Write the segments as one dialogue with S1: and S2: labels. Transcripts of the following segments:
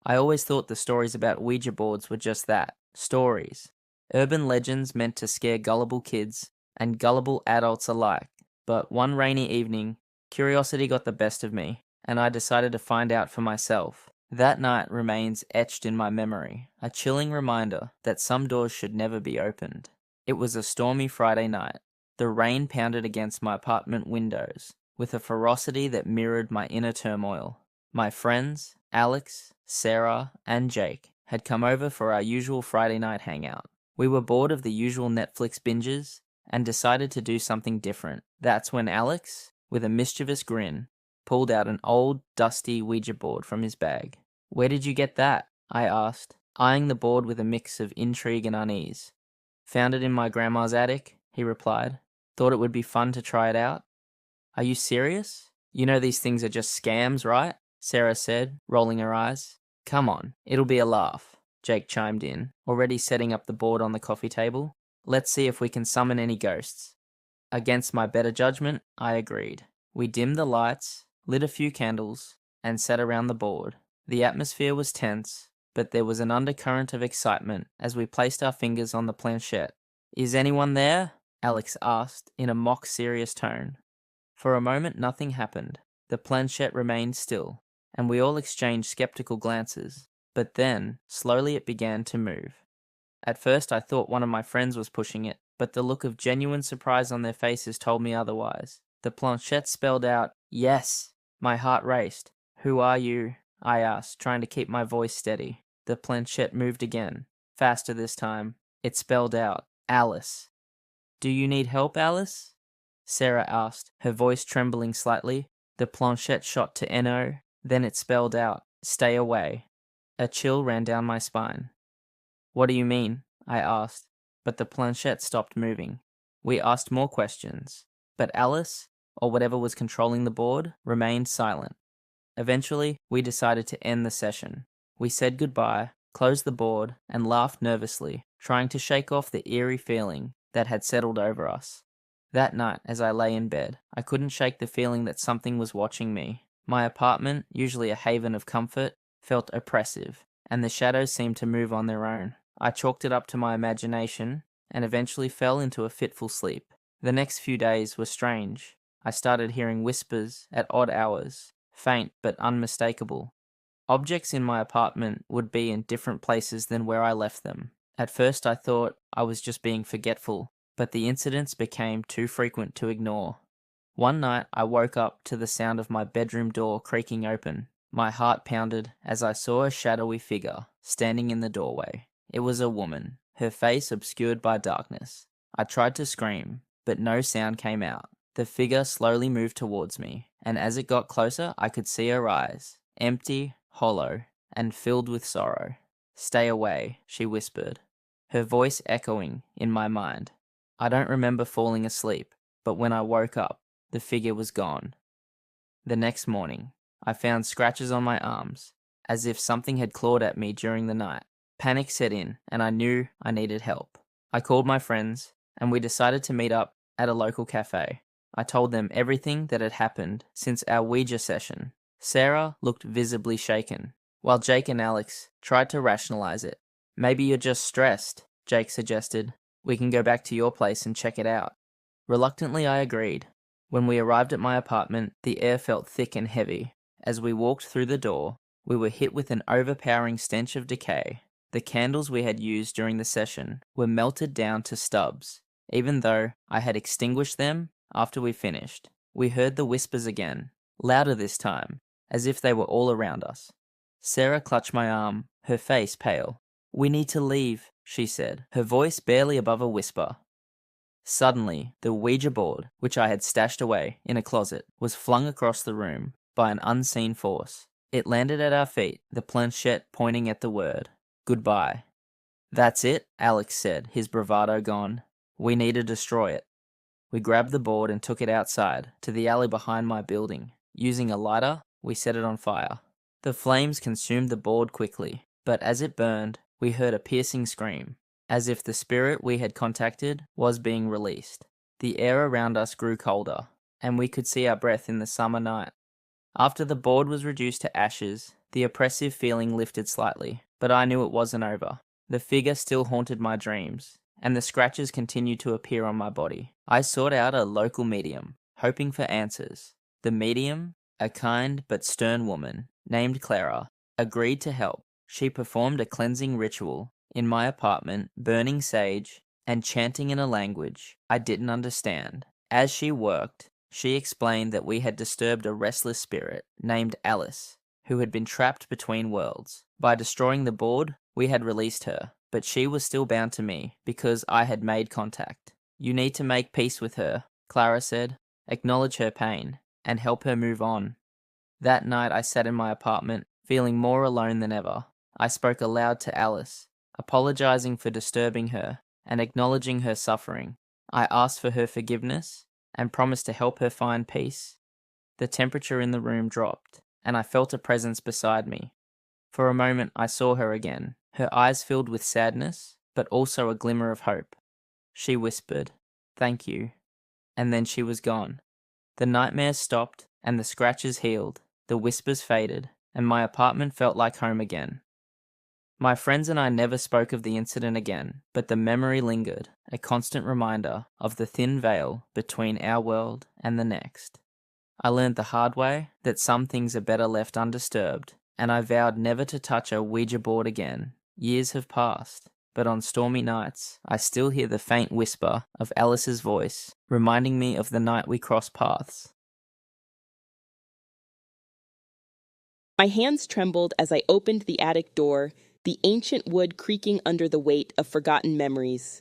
S1: I always thought the stories about Ouija boards were just that, stories. Urban legends meant to scare gullible kids and gullible adults alike. But one rainy evening, curiosity got the best of me, and I decided to find out for myself. That night remains etched in my memory, a chilling reminder that some doors should never be opened. It was a stormy Friday night. The rain pounded against my apartment windows with a ferocity that mirrored my inner turmoil. My friends, Alex, Sarah, and Jake, had come over for our usual Friday night hangout. We were bored of the usual Netflix binges and decided to do something different. That's when Alex, with a mischievous grin, pulled out an old, dusty Ouija board from his bag. "Where did you get that?" I asked, eyeing the board with a mix of intrigue and unease. "Found it in my grandma's attic," he replied. "Thought it would be fun to try it out." "Are you serious? You know these things are just scams, right?" Sarah said, rolling her eyes. "Come on, it'll be a laugh," Jake chimed in, already setting up the board on the coffee table. "Let's see if we can summon any ghosts." Against my better judgment, I agreed. We dimmed the lights, lit a few candles, and sat around the board. The atmosphere was tense, but there was an undercurrent of excitement as we placed our fingers on the planchette. "Is anyone there?" Alex asked in a mock-serious tone. For a moment nothing happened. The planchette remained still, and we all exchanged skeptical glances. But then, slowly it began to move. At first I thought one of my friends was pushing it, but the look of genuine surprise on their faces told me otherwise. The planchette spelled out, "Yes!" My heart raced. "Who are you?" I asked, trying to keep my voice steady. The planchette moved again, faster this time. It spelled out, "Alice." "Do you need help, Alice?" Sarah asked, her voice trembling slightly. The planchette shot to NO, then it spelled out, "Stay away." A chill ran down my spine. "What do you mean?" I asked, but the planchette stopped moving. We asked more questions, but Alice, or whatever was controlling the board, remained silent. Eventually, we decided to end the session. We said goodbye, closed the board, and laughed nervously, trying to shake off the eerie feeling that had settled over us. That night, as I lay in bed, I couldn't shake the feeling that something was watching me. My apartment, usually a haven of comfort, felt oppressive, and the shadows seemed to move on their own. I chalked it up to my imagination, and eventually fell into a fitful sleep. The next few days were strange. I started hearing whispers at odd hours, faint but unmistakable. Objects in my apartment would be in different places than where I left them. At first I thought I was just being forgetful, but the incidents became too frequent to ignore. One night I woke up to the sound of my bedroom door creaking open. My heart pounded as I saw a shadowy figure standing in the doorway. It was a woman, her face obscured by darkness. I tried to scream, but no sound came out. The figure slowly moved towards me, and as it got closer I could see her eyes, empty, hollow, and filled with sorrow. "Stay away," she whispered, her voice echoing in my mind. I don't remember falling asleep, but when I woke up, the figure was gone. The next morning, I found scratches on my arms, as if something had clawed at me during the night. Panic set in, and I knew I needed help. I called my friends, and we decided to meet up at a local cafe. I told them everything that had happened since our Ouija session. Sarah looked visibly shaken, while Jake and Alex tried to rationalize it. "Maybe you're just stressed," Jake suggested. "We can go back to your place and check it out." Reluctantly, I agreed. When we arrived at my apartment, the air felt thick and heavy. As we walked through the door, we were hit with an overpowering stench of decay. The candles we had used during the session were melted down to stubs. Even though I had extinguished them after we finished, we heard the whispers again, louder this time, as if they were all around us. Sarah clutched my arm, her face pale. "We need to leave," she said, her voice barely above a whisper. Suddenly, the Ouija board, which I had stashed away in a closet, was flung across the room by an unseen force. It landed at our feet, the planchette pointing at the word, "Goodbye." "That's it," Alex said, his bravado gone. "We need to destroy it." We grabbed the board and took it outside, to the alley behind my building. Using a lighter, we set it on fire. The flames consumed the board quickly, but as it burned, we heard a piercing scream, as if the spirit we had contacted was being released. The air around us grew colder, and we could see our breath in the summer night. After the board was reduced to ashes, The oppressive feeling lifted slightly, but I knew it wasn't over. The figure still haunted my dreams, and the scratches continued to appear on my body. I sought out a local medium, hoping for answers. The medium, a kind but stern woman named Clara, agreed to help. She performed a cleansing ritual in my apartment, burning sage and chanting in a language I didn't understand. As she worked, she explained that we had disturbed a restless spirit named Alice, who had been trapped between worlds. By destroying the board, we had released her, but she was still bound to me because I had made contact. You need to make peace with her, Clara said, acknowledge her pain, and help her move on. That night I sat in my apartment, feeling more alone than ever. I spoke aloud to Alice, apologizing for disturbing her and acknowledging her suffering. I asked for her forgiveness and promised to help her find peace. The temperature in the room dropped, and I felt a presence beside me. For a moment I saw her again, her eyes filled with sadness, but also a glimmer of hope. She whispered, "Thank you," and then she was gone. The nightmares stopped, and the scratches healed, the whispers faded, and my apartment felt like home again. My friends and I never spoke of the incident again, but the memory lingered, a constant reminder of the thin veil between our world and the next. I learned the hard way that some things are better left undisturbed, and I vowed never to touch a Ouija board again. Years have passed, but on stormy nights, I still hear the faint whisper of Alice's voice, reminding me of the night we crossed paths.
S2: My hands trembled as I opened the attic door, the ancient wood creaking under the weight of forgotten memories.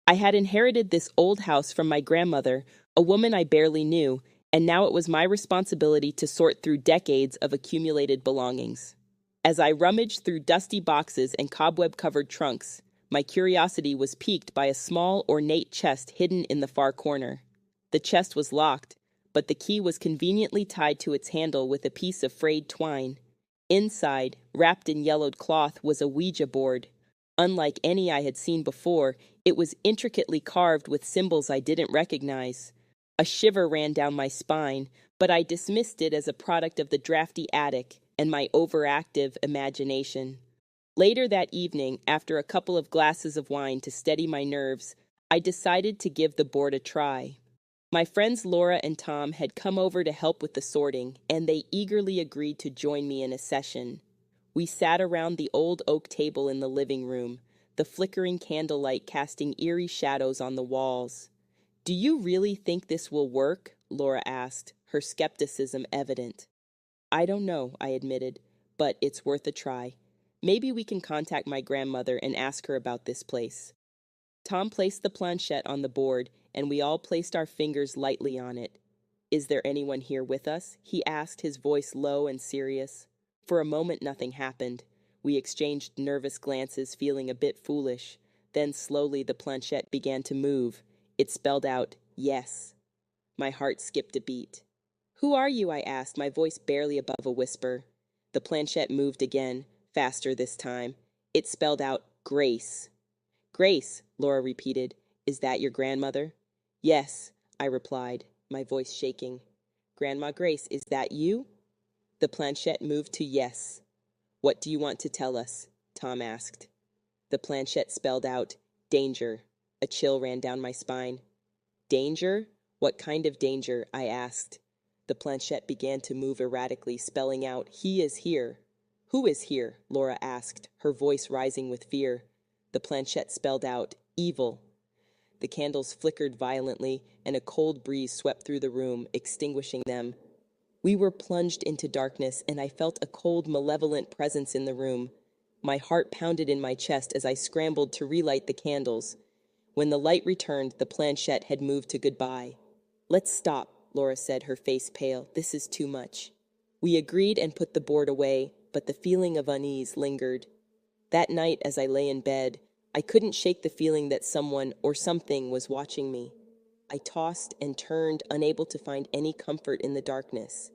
S2: I had inherited this old house from my grandmother, a woman I barely knew, and now it was my responsibility to sort through decades of accumulated belongings. As I rummaged through dusty boxes and cobweb-covered trunks, my curiosity was piqued by a small, ornate chest hidden in the far corner. The chest was locked, but the key was conveniently tied to its handle with a piece of frayed twine. Inside, wrapped in yellowed cloth, was a Ouija board. Unlike any I had seen before, it was intricately carved with symbols I didn't recognize. A shiver ran down my spine, but I dismissed it as a product of the drafty attic and my overactive imagination. Later that evening, after a couple of glasses of wine to steady my nerves, I decided to give the board a try. My friends Laura and Tom had come over to help with the sorting, and they eagerly agreed to join me in a session. We sat around the old oak table in the living room, the flickering candlelight casting eerie shadows on the walls. "Do you really think this will work?" Laura asked, her skepticism evident. "I don't know," I admitted, "but it's worth a try. Maybe we can contact my grandmother and ask her about this place." Tom placed the planchette on the board, and we all placed our fingers lightly on it. "Is there anyone here with us?" he asked, his voice low and serious. For a moment nothing happened. We exchanged nervous glances, feeling a bit foolish. Then slowly the planchette began to move. It spelled out, "Yes." My heart skipped a beat. "Who are you?" I asked, my voice barely above a whisper. The planchette moved again, faster this time. It spelled out, "Grace." "Grace," Laura repeated. "Is that your grandmother?" "Yes," I replied, my voice shaking. "Grandma Grace, is that you?" The planchette moved to yes. "What do you want to tell us?" Tom asked. The planchette spelled out, "Danger." A chill ran down my spine. "Danger? What kind of danger?" I asked. The planchette began to move erratically, spelling out, "He is here." "Who is here?" Laura asked, her voice rising with fear. The planchette spelled out, "Evil." The candles flickered violently, and a cold breeze swept through the room, extinguishing them. We were plunged into darkness, and I felt a cold, malevolent presence in the room. My heart pounded in my chest as I scrambled to relight the candles. When the light returned, the planchette had moved to goodbye. "Let's stop," Laura said, her face pale. "This is too much." We agreed and put the board away, but the feeling of unease lingered. That night, as I lay in bed, I couldn't shake the feeling that someone or something was watching me. I tossed and turned, unable to find any comfort in the darkness.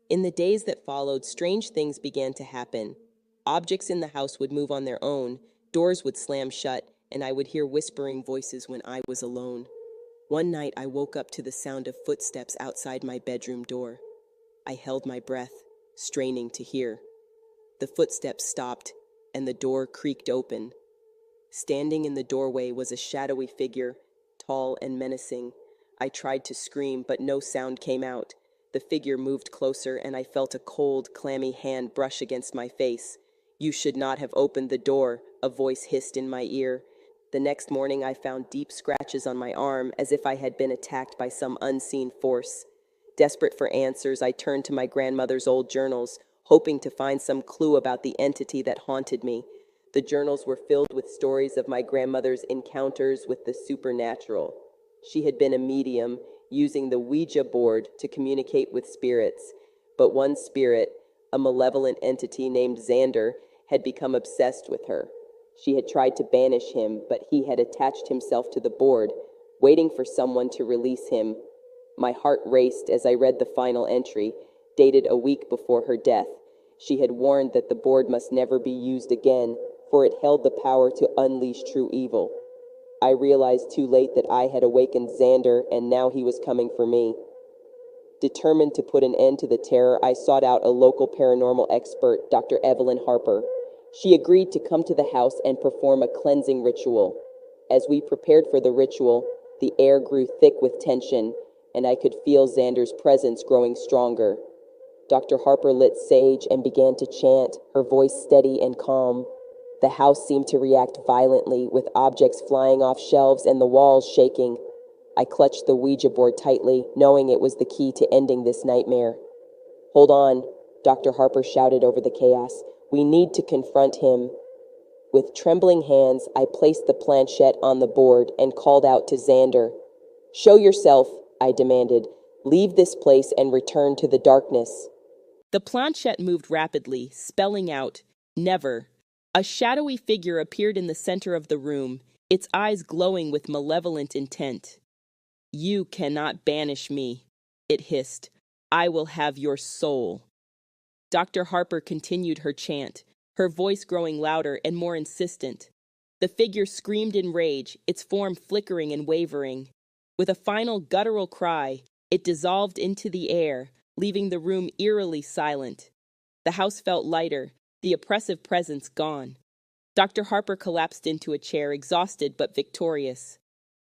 S2: In the days that followed, strange things began to happen. Objects in the house would move on their own, doors would slam shut, and I would hear whispering voices when I was alone. One night I woke up to the sound of footsteps outside my bedroom door. I held my breath, straining to hear. The footsteps stopped, and the door creaked open. Standing in the doorway was a shadowy figure, tall and menacing. I tried to scream, but no sound came out. The figure moved closer, and I felt a cold, clammy hand brush against my face. "You should not have opened the door," a voice hissed in my ear. The next morning I found deep scratches on my arm, as if I had been attacked by some unseen force. Desperate for answers, I turned to my grandmother's old journals, hoping to find some clue about the entity that haunted me. The journals were filled with stories of my grandmother's encounters with the supernatural. She had been a medium, using the Ouija board to communicate with spirits. But one spirit, a malevolent entity named Xander, had become obsessed with her. She had tried to banish him, but he had attached himself to the board, waiting for someone to release him. My heart raced as I read the final entry, dated a week before her death. She had warned that the board must never be used again, for it held the power to unleash true evil. I realized too late that I had awakened Xander, and now he was coming for me. Determined to put an end to the terror, I sought out a local paranormal expert, Dr. Evelyn Harper. She agreed to come to the house and perform a cleansing ritual. As we prepared for the ritual, the air grew thick with tension, and I could feel Xander's presence growing stronger. Dr. Harper lit sage and began to chant, her voice steady and calm. The house seemed to react violently, with objects flying off shelves and the walls shaking. I clutched the Ouija board tightly, knowing it was the key to ending this nightmare. "Hold on," Dr. Harper shouted over the chaos. "We need to confront him." With trembling hands, I placed the planchette on the board and called out to Xander. "Show yourself," I demanded. "Leave this place and return to the darkness." The planchette moved rapidly, spelling out, "Never." A shadowy figure appeared in the center of the room, its eyes glowing with malevolent intent. "You cannot banish me," it hissed. "I will have your soul." Dr. Harper continued her chant, her voice growing louder and more insistent. The figure screamed in rage, its form flickering and wavering. With a final guttural cry, it dissolved into the air, leaving the room eerily silent. The house felt lighter, the oppressive presence gone. Dr. Harper collapsed into a chair, exhausted but victorious.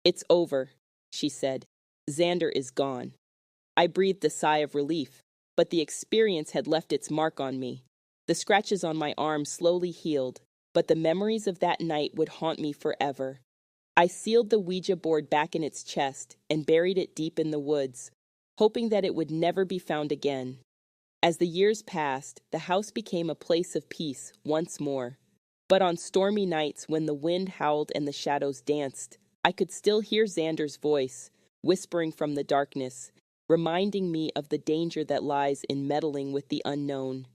S2: "It's over," she said. "Xander is gone." I breathed a sigh of relief, but the experience had left its mark on me. The scratches on my arm slowly healed, but the memories of that night would haunt me forever. I sealed the Ouija board back in its chest and buried it deep in the woods, hoping that it would never be found again. As the years passed, the house became a place of peace once more. But on stormy nights when the wind howled and the shadows danced, I could still hear Xander's voice, whispering from the darkness, reminding me of the danger that lies in meddling with the unknown.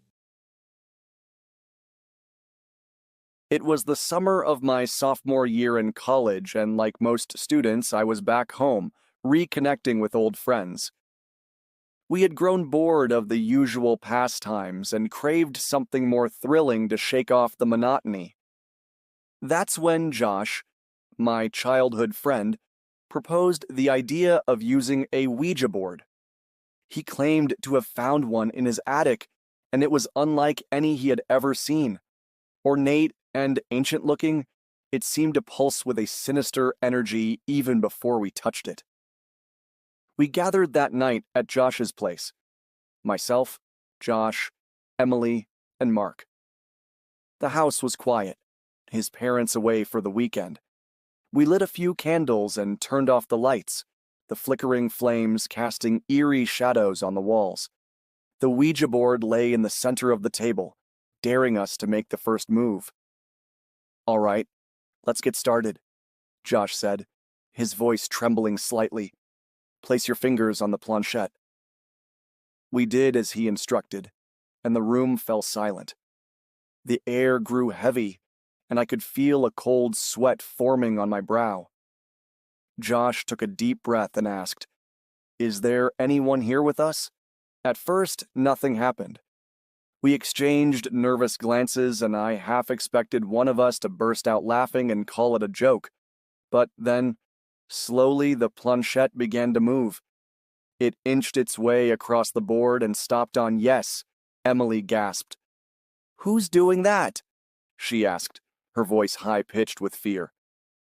S3: It was the summer of my sophomore year in college, and like most students, I was back home, reconnecting with old friends. We had grown bored of the usual pastimes and craved something more thrilling to shake off the monotony. That's when Josh, my childhood friend, proposed the idea of using a Ouija board. He claimed to have found one in his attic, and it was unlike any he had ever seen. Ornate and ancient-looking, it seemed to pulse with a sinister energy even before we touched it. We gathered that night at Josh's place. Myself, Josh, Emily, and Mark. The house was quiet, his parents away for the weekend. We lit a few candles and turned off the lights, the flickering flames casting eerie shadows on the walls. The Ouija board lay in the center of the table, daring us to make the first move. "All right, let's get started," Josh said, his voice trembling slightly. "Place your fingers on the planchette." We did as he instructed, and the room fell silent. The air grew heavy, and I could feel a cold sweat forming on my brow. Josh took a deep breath and asked, "Is there anyone here with us?" At first, nothing happened. We exchanged nervous glances, and I half expected one of us to burst out laughing and call it a joke. But then, slowly the planchette began to move. It inched its way across the board and stopped on yes, Emily gasped. Who's doing that? She asked, her voice high-pitched with fear.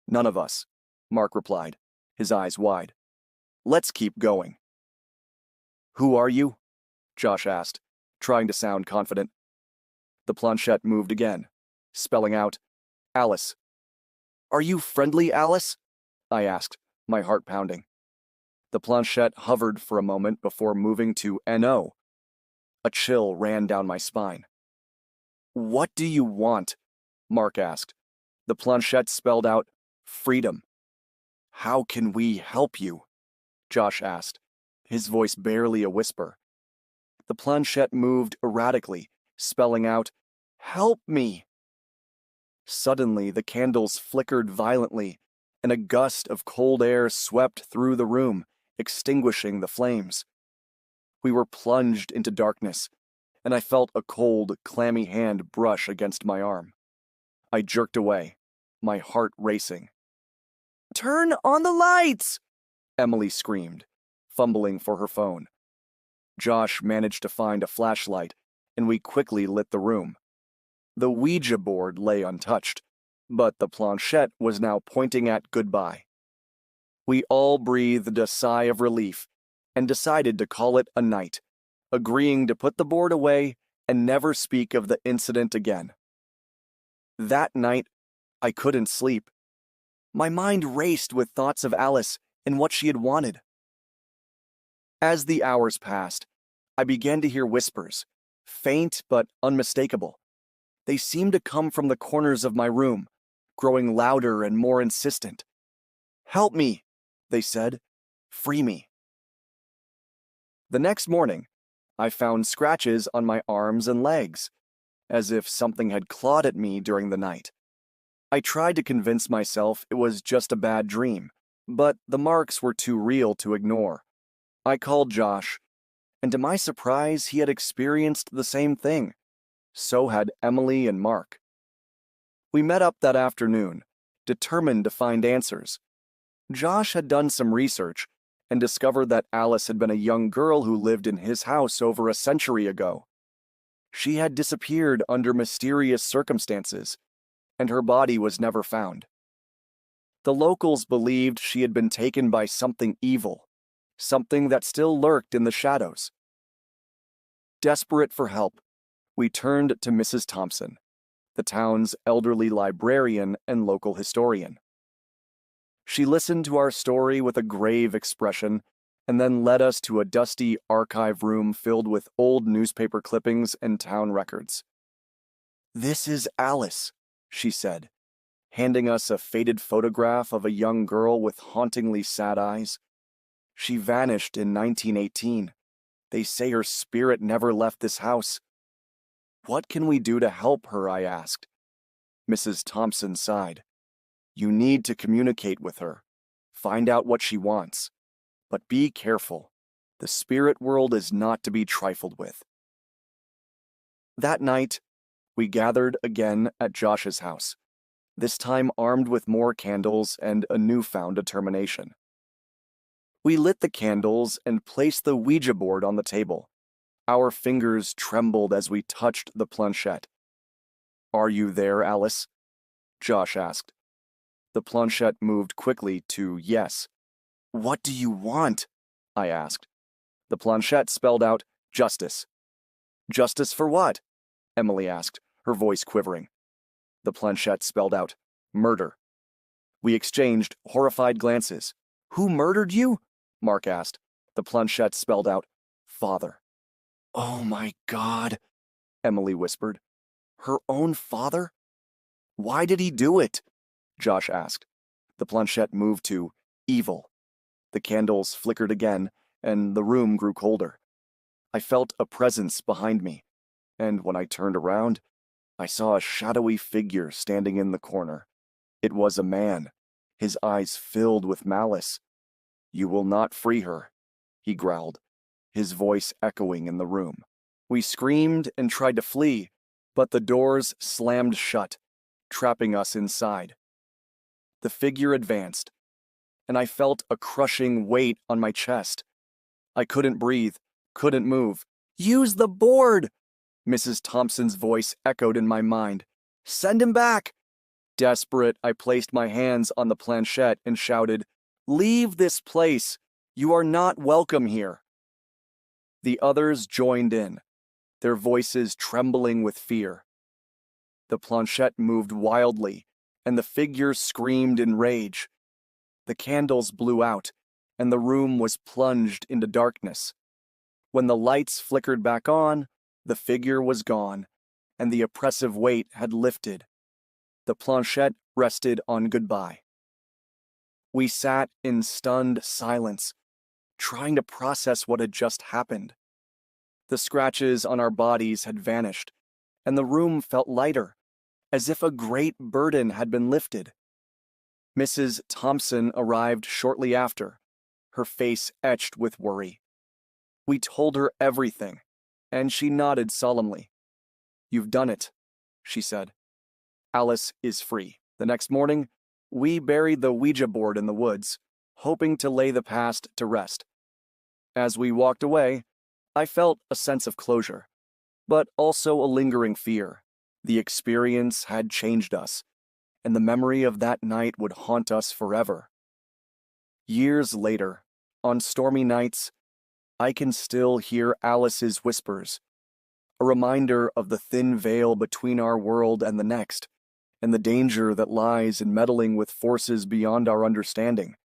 S3: None of us, Mark replied, his eyes wide. Let's keep going. Who are you? Josh asked, trying to sound confident. The planchette moved again, spelling out, Alice. Are you friendly, Alice? I asked, my heart pounding. The planchette hovered for a moment before moving to NO. A chill ran down my spine. What do you want? Mark asked. The planchette spelled out, freedom. How can we help you? Josh asked, his voice barely a whisper. The planchette moved erratically, spelling out, help me. Suddenly, the candles flickered violently, and a gust of cold air swept through the room, extinguishing the flames. We were plunged into darkness, and I felt a cold, clammy hand brush against my arm. I jerked away, my heart racing. Turn on the lights! Emily screamed, fumbling for her phone. Josh managed to find a flashlight, and we quickly lit the room. The Ouija board lay untouched, but the planchette was now pointing at goodbye. We all breathed a sigh of relief and decided to call it a night, agreeing to put the board away and never speak of the incident again. That night, I couldn't sleep. My mind raced with thoughts of Alice and what she had wanted. As the hours passed, I began to hear whispers, faint but unmistakable. They seemed to come from the corners of my room, growing louder and more insistent. Help me, they said. Free me. The next morning, I found scratches on my arms and legs, as if something had clawed at me during the night. I tried to convince myself it was just a bad dream, but the marks were too real to ignore. I called Josh, and to my surprise, he had experienced the same thing. So had Emily and Mark. We met up that afternoon, determined to find answers. Josh had done some research and discovered that Alice had been a young girl who lived in his house over a century ago. She had disappeared under mysterious circumstances, and her body was never found. The locals believed she had been taken by something evil, something that still lurked in the shadows. Desperate for help, we turned to Mrs. Thompson, the town's elderly librarian and local historian. She listened to our story with a grave expression and then led us to a dusty archive room filled with old newspaper clippings and town records. This is Alice, she said, handing us a faded photograph of a young girl with hauntingly sad eyes. She vanished in 1918. They say her spirit never left this house. What can we do to help her? I asked. Mrs. Thompson sighed. You need to communicate with her. Find out what she wants. But be careful. The spirit world is not to be trifled with. That night, we gathered again at Josh's house, this time armed with more candles and a newfound determination. We lit the candles and placed the Ouija board on the table. Our fingers trembled as we touched the planchette. Are you there, Alice? Josh asked. The planchette moved quickly to yes. What do you want? I asked. The planchette spelled out justice. Justice for what? Emily asked, her voice quivering. The planchette spelled out murder. We exchanged horrified glances. Who murdered you? Mark asked. The planchette spelled out father. Oh my God, Emily whispered. Her own father? Why did he do it? Josh asked. The planchette moved to evil. The candles flickered again, and the room grew colder. I felt a presence behind me, and when I turned around, I saw a shadowy figure standing in the corner. It was a man, his eyes filled with malice. You will not free her, he growled, his voice echoing in the room. We screamed and tried to flee, but the doors slammed shut, trapping us inside. The figure advanced, and I felt a crushing weight on my chest. I couldn't breathe, couldn't move. Use the board! Mrs. Thompson's voice echoed in my mind. Send him back! Desperate, I placed my hands on the planchette and shouted, Leave this place! You are not welcome here! The others joined in, their voices trembling with fear. The planchette moved wildly, and the figure screamed in rage. The candles blew out, and the room was plunged into darkness. When the lights flickered back on, the figure was gone, and the oppressive weight had lifted. The planchette rested on goodbye. We sat in stunned silence, trying to process what had just happened. The scratches on our bodies had vanished, and the room felt lighter, as if a great burden had been lifted. Mrs. Thompson arrived shortly after, her face etched with worry. We told her everything, and she nodded solemnly. You've done it, she said. Alice is free. The next morning, we buried the Ouija board in the woods, hoping to lay the past to rest. As we walked away, I felt a sense of closure, but also a lingering fear. The experience had changed us, and the memory of that night would haunt us forever. Years later, on stormy nights, I can still hear Alice's whispers, a reminder of the thin veil between our world and the next, and the danger that lies in meddling with forces beyond our understanding.